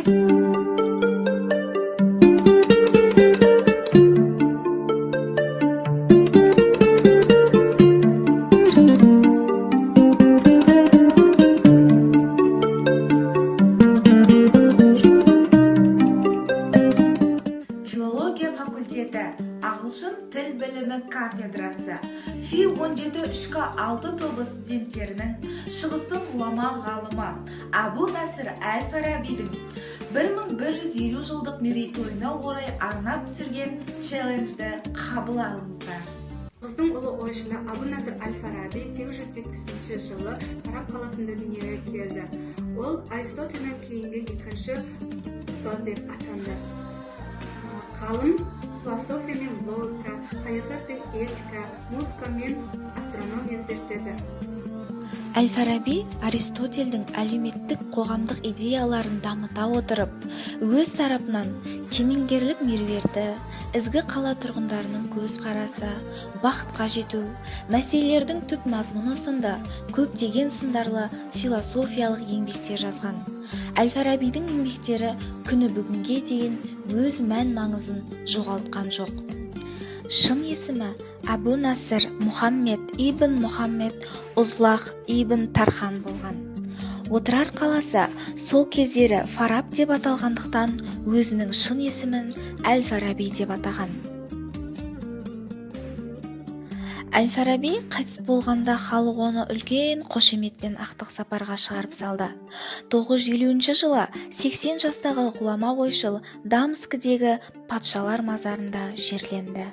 Филология факультеті, ағылшын тіл білімі кафедрасы, Фи 17-6 тобы студенттерінің шығыстың ғұлама ғалымы Абу Насыр әл-Фарабидің 1150 жылдық мерейтойына орай арнап түсірген челленджді қабыл алыңыздар. Біздің ұлы ойшылы Абу Насыр әл-Фараби 870 жылы Тарап қаласында дүниеге келді. Ол Аристотельден кейінгі екінші ұстаз деп атанды. Ғалым философия мен логика, саясат пен этика, музыка мен астрономия зерттеді. Әл-Фараби Аристотельдің әлеуметтік қоғамдық идеяларын дамыта отырып, өз тарапынан кемеңгерлік меруерті, ізгі қала тұрғындарының көзқарасы, бақытқа жету, мәселелердің түп мазмұны сынды көптеген сындарлы философиялық еңбектер жазған. Әл-Фарабидің еңбектері күні бүгінге дейін өз мән маңызын жоғалтқан жоқ. Шын есімі Абу Насыр Мұхаммед ибн Мұхаммед Узлах ибн Тархан болған. Отырар қаласы сол кездері Фараб деп аталғандықтан өзінің шын есімін Әл-Фараби деп атаған. Әл-Фараби қайтыс болғанда халық оны үлкен қошеметпен ақтық сапарға шығарып салды. 950 жылы 80 жастағы ғұлама ойшыл Дамскідегі патшалар мазарында жерленді.